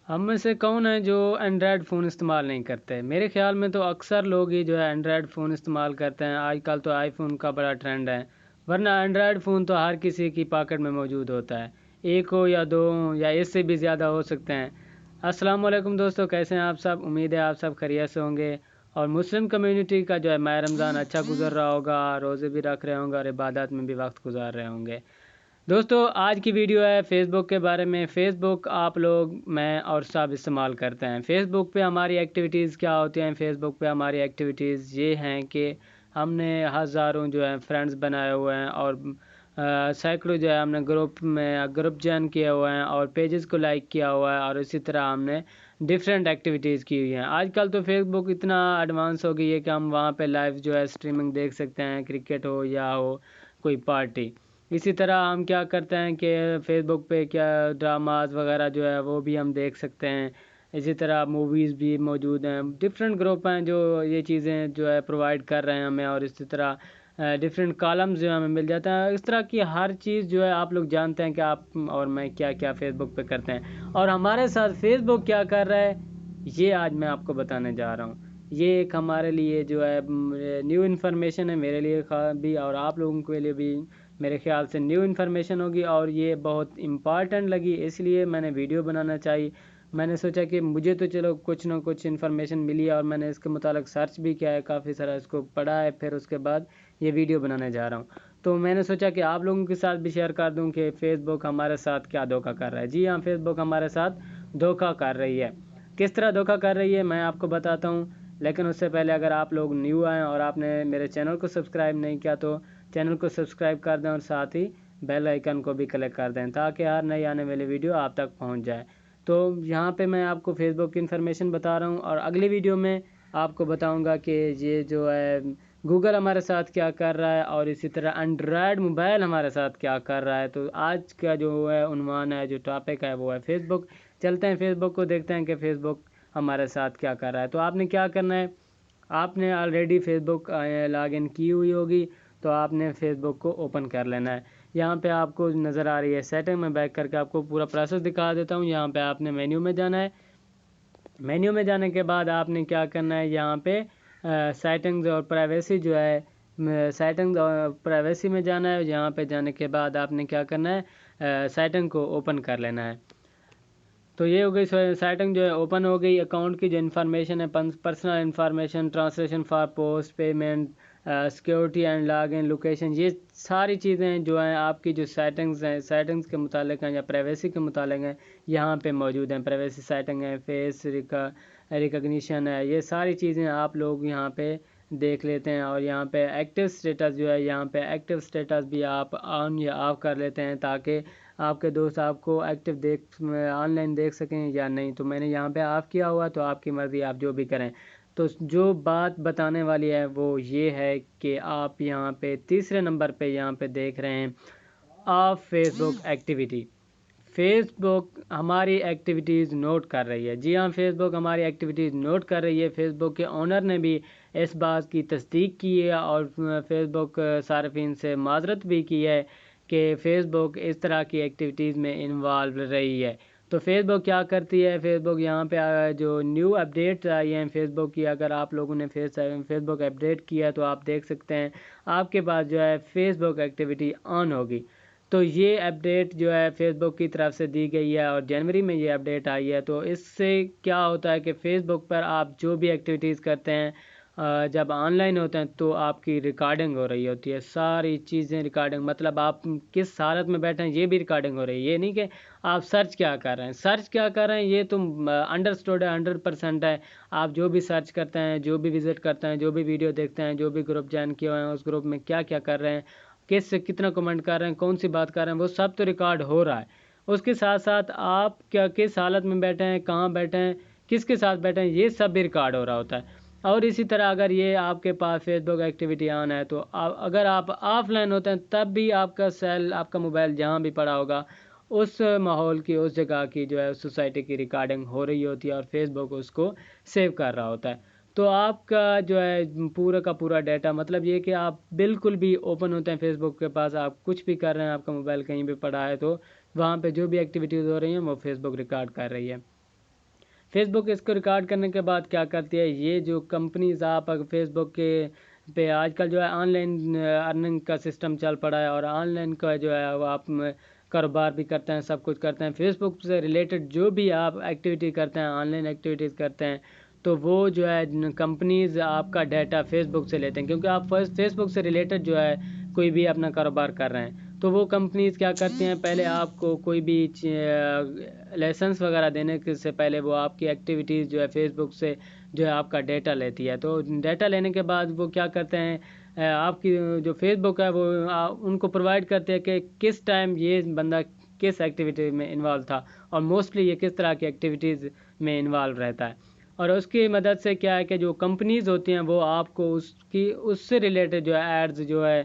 हम में से कौन है जो एंड्रॉयड फ़ोन इस्तेमाल नहीं करते? मेरे ख़्याल में तो अक्सर लोग ही जो है एंड्रॉयड फ़ोन इस्तेमाल करते हैं। आजकल तो आईफ़ोन का बड़ा ट्रेंड है, वरना एंड्रॉयड फ़ोन तो हर किसी की पॉकेट में मौजूद होता है। एक हो या दो हों या इससे भी ज़्यादा हो सकते हैं। अस्सलाम वालेकुम दोस्तों, कैसे हैं आप सब? उम्मीद है आप सब खैरियत से होंगे और मुस्लिम कम्युनिटी का जो है माह रमज़ान अच्छा गुज़र रहा होगा, रोज़े भी रख रहे होंगे और इबादत में भी वक्त गुजार रहे होंगे। दोस्तों आज की वीडियो है फेसबुक के बारे में। फेसबुक आप लोग, मैं और सब इस्तेमाल करते हैं। फेसबुक पे हमारी एक्टिविटीज़ क्या होती हैं? फेसबुक पे हमारी एक्टिविटीज़ ये हैं कि हमने हज़ारों जो है फ्रेंड्स बनाए हुए हैं और सैकड़ों जो है हमने ग्रुप ज्वाइन किए हुए हैं और पेजेस को लाइक किया हुआ है और इसी तरह हमने डिफरेंट एक्टिविटीज़ की हुई हैं। आजकल तो फेसबुक इतना एडवांस हो गई है कि हम वहाँ पे लाइव जो है स्ट्रीमिंग देख सकते हैं, क्रिकेट हो या हो कोई पार्टी। इसी तरह हम क्या करते हैं कि फेसबुक पे क्या ड्रामाज वगैरह जो है वो भी हम देख सकते हैं। इसी तरह मूवीज़ भी मौजूद हैं, डिफरेंट ग्रुप हैं जो ये चीज़ें जो है प्रोवाइड कर रहे हैं हमें और इसी तरह डिफरेंट कॉलम्स जो हमें मिल जाता है। इस तरह की हर चीज़ जो है आप लोग जानते हैं कि आप और मैं क्या क्या फेसबुक पे करते हैं और हमारे साथ फेसबुक क्या कर रहा है ये आज मैं आपको बताने जा रहा हूँ। ये एक हमारे लिए जो है न्यू इन्फॉर्मेशन है, मेरे लिए भी और आप लोगों के लिए भी मेरे ख्याल से न्यू इन्फॉर्मेशन होगी और ये बहुत इम्पॉर्टेंट लगी, इसलिए मैंने वीडियो बनाना चाहिए। मैंने सोचा कि मुझे तो चलो कुछ ना कुछ इन्फॉर्मेशन मिली और मैंने इसके मुतालिक सर्च भी किया है, काफ़ी सारा इसको पढ़ा है, फिर उसके बाद ये वीडियो बनाने जा रहा हूँ। तो मैंने सोचा कि आप लोगों के साथ भी शेयर कर दूँ कि फ़ेसबुक हमारे साथ क्या धोखा कर रहा है। जी हाँ, फेसबुक हमारे साथ धोखा कर रही है। किस तरह धोखा कर रही है मैं आपको बताता हूँ, लेकिन उससे पहले अगर आप लोग न्यू आए और आपने मेरे चैनल को सब्सक्राइब नहीं किया तो चैनल को सब्सक्राइब कर दें और साथ ही बेल आइकन को भी क्लिक कर दें ताकि हर नई आने वाली वीडियो आप तक पहुंच जाए। तो यहाँ पे मैं आपको फेसबुक की इन्फॉर्मेशन बता रहा हूँ और अगली वीडियो में आपको बताऊँगा कि ये जो है गूगल हमारे साथ क्या कर रहा है और इसी तरह एंड्रॉयड मोबाइल हमारे साथ क्या कर रहा है। तो आज का जो है उन्वान है, जो टॉपिक है वो है फेसबुक। चलते हैं फेसबुक को देखते हैं कि फेसबुक हमारे साथ क्या कर रहा है। तो आपने क्या करना है, आपने ऑलरेडी फेसबुक लॉगिन की हुई होगी तो आपने फेसबुक को ओपन कर लेना है। यहाँ पे आपको नज़र आ रही है सेटिंग में, बैक करके आपको पूरा प्रोसेस दिखा देता हूँ। यहाँ पे आपने मेन्यू में जाना है। मेन्यू में जाने के बाद आपने क्या करना है, यहाँ पे सेटिंग्स और प्राइवेसी जो है सेटिंग्स और प्राइवेसी में जाना है। यहाँ पे जाने के बाद आपने क्या करना है, सेटिंग को ओपन कर लेना है। तो ये हो गई सेटिंग जो है ओपन हो गई। अकाउंट की जो इन्फॉर्मेशन है, personal information, translation for post payment, security and log in location, ये सारी चीज़ें जो हैं आपकी जो सेटिंग्स हैं, सेटिंग्स के मुतालिक हैं या प्राइवेसी के मुतालिक हैं, यहाँ पे मौजूद हैं। प्राइवेसी सेटिंग है, फेस रिकग्निशन है, ये सारी चीज़ें आप लोग यहाँ पे देख लेते हैं। और यहाँ पे एक्टिव स्टेटस जो है, यहाँ पे एक्टिव स्टेटस भी आप ऑन या ऑफ कर लेते हैं ताकि आपके दोस्त आपको एक्टिव ऑनलाइन देख सकें या नहीं। तो मैंने यहाँ पे ऑफ किया हुआ, तो आपकी मर्ज़ी, आप जो भी करें। तो जो बात बताने वाली है वो ये है कि आप यहाँ पे तीसरे नंबर पे यहाँ पे देख रहे हैं ऑफ फेसबुक एक्टिविटी। फेसबुक हमारी एक्टिविटीज़ नोट कर रही है। जी हाँ, फेसबुक हमारी एक्टिविटीज़ नोट कर रही है। फेसबुक के ओनर ने भी इस बात की तस्दीक की है और फेसबुक सार्फिन से माजरत भी की है कि फेसबुक इस तरह की एक्टिविटीज़ में इन्वॉल्व रही है। तो फेसबुक क्या करती है, फेसबुक यहाँ पे जो न्यू अपडेट्स आई हैं फेसबुक की, अगर आप लोगों ने फेसबुक अपडेट किया तो आप देख सकते हैं आपके पास जो है फेसबुक एक्टिविटी ऑन होगी। तो ये अपडेट जो है फेसबुक की तरफ से दी गई है और जनवरी में ये अपडेट आई है। तो इससे क्या होता है कि फेसबुक पर आप जो भी एक्टिविटीज़ करते हैं, जब ऑनलाइन होते हैं तो आपकी रिकॉर्डिंग हो रही होती है, सारी चीज़ें रिकॉर्डिंग, मतलब आप किस हालत में बैठे हैं ये भी रिकॉर्डिंग हो रही है। ये नहीं कि आप सर्च क्या कर रहे हैं, सर्च क्या कर रहे हैं ये तो अंडरस्टूड है, 100% है। आप जो भी सर्च करते हैं, जो भी विज़िट करते हैं, जो भी वीडियो देखते हैं, जो भी ग्रुप ज्वाइन किए हुए हैं, उस ग्रुप में क्या क्या कर रहे हैं, किस कितना कमेंट कर रहे हैं, कौन सी बात कर रहे हैं, वो सब तो रिकॉर्ड हो रहा है। उसके साथ साथ आप क्या किस हालत में बैठे हैं, कहाँ बैठे हैं, किसके साथ बैठे हैं, ये सब भी रिकॉर्ड हो रहा होता है। और इसी तरह अगर ये आपके पास फेसबुक एक्टिविटी ऑन है तो अगर आप ऑफलाइन होते हैं तब भी आपका मोबाइल जहाँ भी पड़ा होगा उस माहौल की, उस जगह की जो है, उस सोसाइटी की रिकॉर्डिंग हो रही होती है और फेसबुक उसको सेव कर रहा होता है। तो आपका जो है पूरा का पूरा डाटा, मतलब ये कि आप बिल्कुल भी ओपन होते हैं फेसबुक के पास, आप कुछ भी कर रहे हैं, आपका मोबाइल कहीं भी पड़ा है तो वहाँ पे जो भी एक्टिविटीज़ हो रही हैं वो फेसबुक रिकॉर्ड कर रही है। فیس بک اس کو ریکارڈ کرنے کے بعد کیا کرتی ہے، یہ جو کمپنیز آپ اگر فیس بک کے پہ آج کل جو ہے آن لائن ارننگ کا سسٹم چل پڑا ہے، اور آن لائن کا جو ہے وہ آپ کاروبار بھی کرتے ہیں، سب کچھ کرتے ہیں، فیس بک سے ریلیٹڈ جو بھی آپ ایکٹیویٹی کرتے ہیں، آن لائن ایکٹیویٹیز کرتے ہیں، تو وہ جو ہے کمپنیز آپ کا ڈیٹا فیس بک سے لیتے ہیں، کیونکہ آپ فیس بک سے ریلیٹڈ جو ہے کوئی بھی اپنا کاروبار کر رہے ہیں، تو وہ کمپنیز کیا کرتی ہیں، پہلے آپ کو کوئی بھی لائسنس وغیرہ دینے سے پہلے وہ آپ کی ایکٹیویٹیز جو ہے فیس بک سے جو ہے آپ کا ڈیٹا لیتی ہے، تو ڈیٹا لینے کے بعد وہ کیا کرتے ہیں، آپ کی جو فیس بک ہے وہ ان کو پرووائڈ کرتے ہیں کہ کس ٹائم یہ بندہ کس ایکٹیویٹی میں انوالو تھا، اور موسٹلی یہ کس طرح کی ایکٹیویٹیز میں انوالو رہتا ہے، اور اس کی مدد سے کیا ہے کہ جو کمپنیز ہوتی ہیں وہ آپ کو اس سے ریلیٹڈ جو ہے ایڈز جو ہے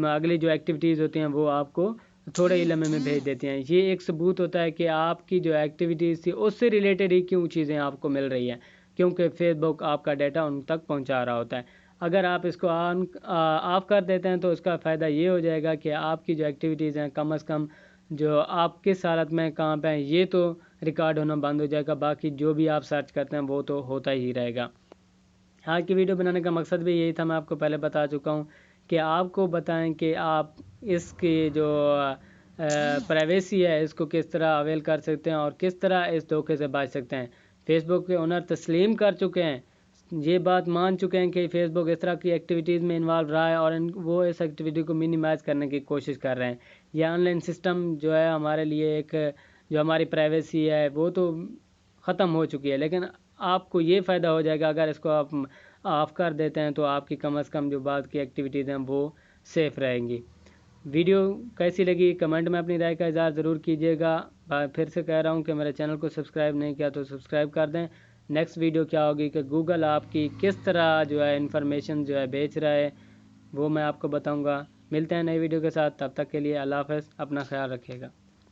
اگلی جو ایکٹیویٹیز ہوتی ہیں وہ آپ کو تھوڑے ہی لمحے میں بھیج دیتی ہیں۔ یہ ایک ثبوت ہوتا ہے کہ آپ کی جو ایکٹیویٹیز تھی اس سے ریلیٹڈ ہی کیوں چیزیں آپ کو مل رہی ہیں، کیونکہ فیس بک آپ کا ڈیٹا ان تک پہنچا رہا ہوتا ہے۔ اگر آپ اس کو آف کر دیتے ہیں تو اس کا فائدہ یہ ہو جائے گا کہ آپ کی جو ایکٹیویٹیز ہیں کم از کم جو آپ کس حالت میں کہاں پہ ہیں یہ تو ریکارڈ ہونا بند ہو جائے گا، باقی جو بھی آپ سرچ کرتے ہیں وہ تو ہوتا ہی رہے گا۔ آج کی ویڈیو بنانے کا مقصد بھی یہی تھا، میں آپ کو پہلے بتا چکا ہوں کہ آپ کو بتائیں کہ آپ اس کی جو پرائیویسی ہے اس کو کس طرح اویل کر سکتے ہیں اور کس طرح اس دھوکے سے بچ سکتے ہیں۔ فیس بک کے اونر تسلیم کر چکے ہیں، یہ بات مان چکے ہیں کہ فیس بک اس طرح کی ایکٹیویٹیز میں انوالو رہا ہے اور وہ اس ایکٹیویٹی کو منیمائز کرنے کی کوشش کر رہے ہیں۔ یہ آن لائن سسٹم جو ہے ہمارے لیے ایک جو ہماری پرائیویسی ہے وہ تو ختم ہو چکی ہے، لیکن آپ کو یہ فائدہ ہو جائے گا اگر اس کو آپ آف کر دیتے ہیں تو آپ کی کم از کم جو بعد کی ایکٹیویٹیز ہیں وہ سیف رہیں گی۔ ویڈیو کیسی لگی کمنٹ میں اپنی رائے کا اظہار ضرور کیجیے گا۔ پھر سے کہہ رہا ہوں کہ میرے چینل کو سبسکرائب نہیں کیا تو سبسکرائب کر دیں۔ نیکسٹ ویڈیو کیا ہوگی کہ گوگل آپ کی کس طرح جو ہے انفارمیشن جو ہے بیچ رہا ہے وہ میں آپ کو بتاؤں گا۔ ملتے ہیں نئی ویڈیو کے ساتھ، تب تک کے لیے اللہ حافظ، اپنا خیال رکھیے گا۔